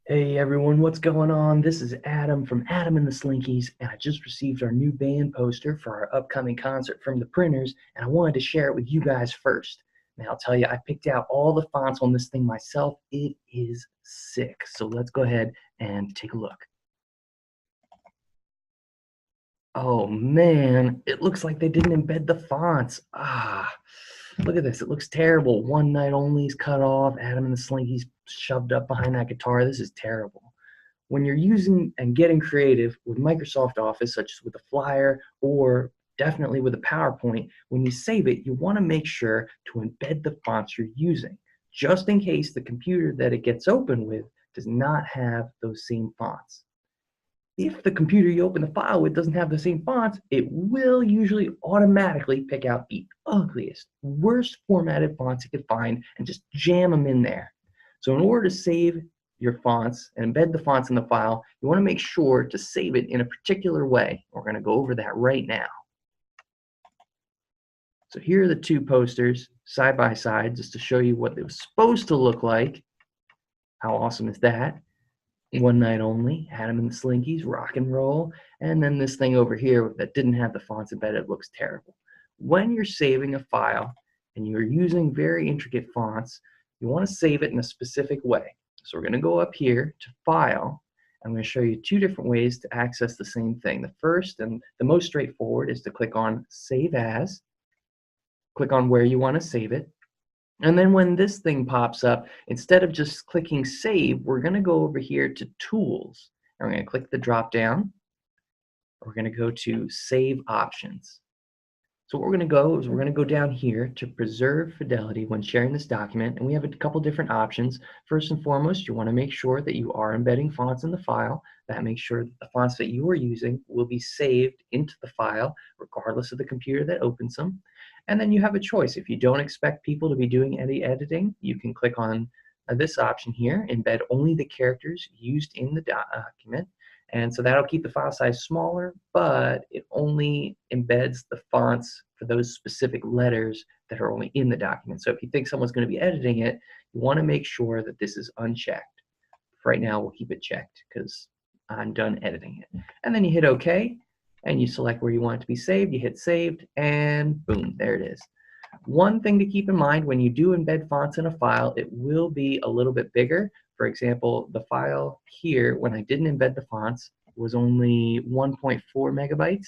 Hey everyone, what's going on? This is Adam from Adam and the Slinkies, and I just received our new band poster for our upcoming concert from the printers, and I wanted to share it with you guys first. Now, I'll tell you, I picked out all the fonts on this thing myself. It is sick. So let's go ahead and take a look. Oh man, it looks like they didn't embed the fonts. Look at this. It looks terrible. One Night Only's cut off. Adam and the Slinkies shoved up behind that guitar. This is terrible. When you're using and getting creative with Microsoft Office, such as with a flyer or definitely with a PowerPoint, when you save it, you want to make sure to embed the fonts you're using, just in case the computer that it gets open with does not have those same fonts. If the computer you open the file with doesn't have the same fonts, it will usually automatically pick out the ugliest, worst formatted fonts it could find and just jam them in there. So in order to save your fonts and embed the fonts in the file, you want to make sure to save it in a particular way. We're going to go over that right now. So here are the two posters side by side just to show you what it was supposed to look like. How awesome is that? One Night Only, Adam and the Slinkies, rock and roll, and then this thing over here that didn't have the fonts embedded looks terrible. When you're saving a file and you're using very intricate fonts, you want to save it in a specific way. So we're going to go up here to File. I'm going to show you two different ways to access the same thing. The first and the most straightforward is to click on Save As, click on where you want to save it, and then when this thing pops up, instead of just clicking Save, we're going to go over here to Tools. And we're going to click the drop down. We're going to go to Save Options. So what we're going to go is we're going to go down here to preserve fidelity when sharing this document. And we have a couple different options. First and foremost, you want to make sure that you are embedding fonts in the file. That makes sure that the fonts that you are using will be saved into the file, regardless of the computer that opens them. And then you have a choice. If you don't expect people to be doing any editing, you can click on this option here, embed only the characters used in the document. And so that'll keep the file size smaller, but it only embeds the fonts for those specific letters that are only in the document. So if you think someone's going to be editing it, you want to make sure that this is unchecked. For right now, we'll keep it checked because I'm done editing it. And then you hit OK, and you select where you want it to be saved. You hit Saved, and boom, there it is. One thing to keep in mind when you do embed fonts in a file, it will be a little bit bigger. For example, the file here, when I didn't embed the fonts, was only 1.4 megabytes.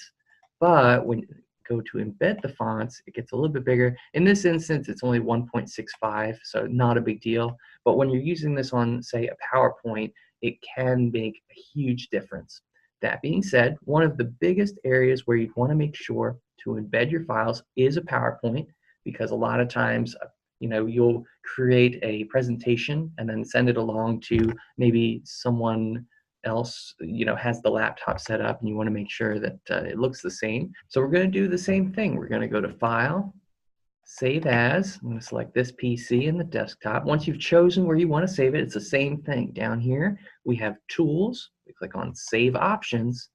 But when you go to embed the fonts, it gets a little bit bigger. In this instance, it's only 1.65, so not a big deal. But when you're using this on, say, a PowerPoint, it can make a huge difference. That being said, one of the biggest areas where you'd want to make sure to embed your files is a PowerPoint, because a lot of times, you'll create a presentation and then send it along to maybe someone else, has the laptop set up, and you want to make sure that it looks the same. So we're going to do the same thing. We're going to go to File, Save As. I'm going to select this PC and the desktop. Once you've chosen where you want to save it, it's the same thing. Down here, we have Tools. We click on Save Options,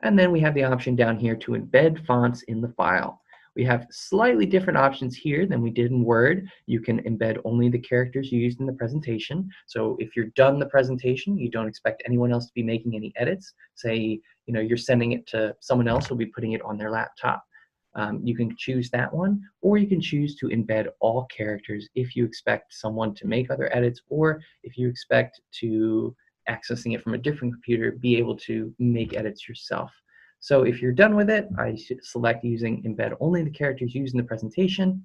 and then we have the option down here to embed fonts in the file. We have slightly different options here than we did in Word. You can embed only the characters you used in the presentation. So if you're done the presentation, you don't expect anyone else to be making any edits. Say, you're sending it to someone else who'll be putting it on their laptop. You can choose that one, or you can choose to embed all characters if you expect someone to make other edits, or if you expect to, accessing it from a different computer, be able to make edits yourself. So if you're done with it, I should select using embed only the characters used in the presentation.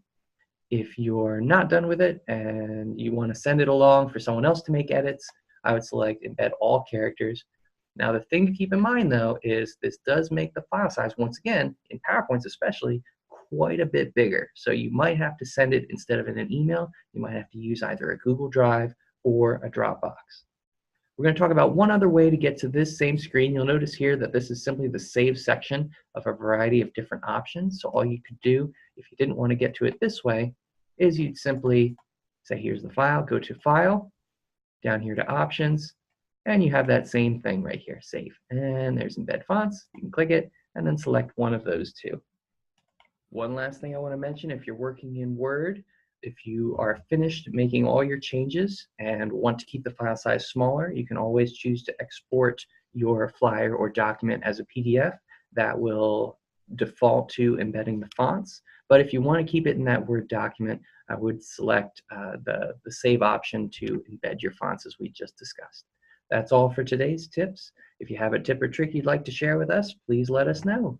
If you're not done with it and you want to send it along for someone else to make edits, I would select embed all characters. Now the thing to keep in mind though is this does make the file size, once again, in PowerPoints especially, quite a bit bigger. So you might have to send it instead of in an email, you might have to use either a Google Drive or a Dropbox. We're going to talk about one other way to get to this same screen. You'll notice here that this is simply the Save section of a variety of different options. So all you could do, if you didn't want to get to it this way, is you'd simply say, here's the file, go to File, down here to Options, and you have that same thing right here, Save. And there's Embed Fonts. You can click it, and then select one of those two. One last thing I want to mention, if you're working in Word, if you are finished making all your changes and want to keep the file size smaller, you can always choose to export your flyer or document as a PDF. That will default to embedding the fonts. But if you want to keep it in that Word document, I would select the Save option to embed your fonts as we just discussed. That's all for today's tips. If you have a tip or trick you'd like to share with us, please let us know.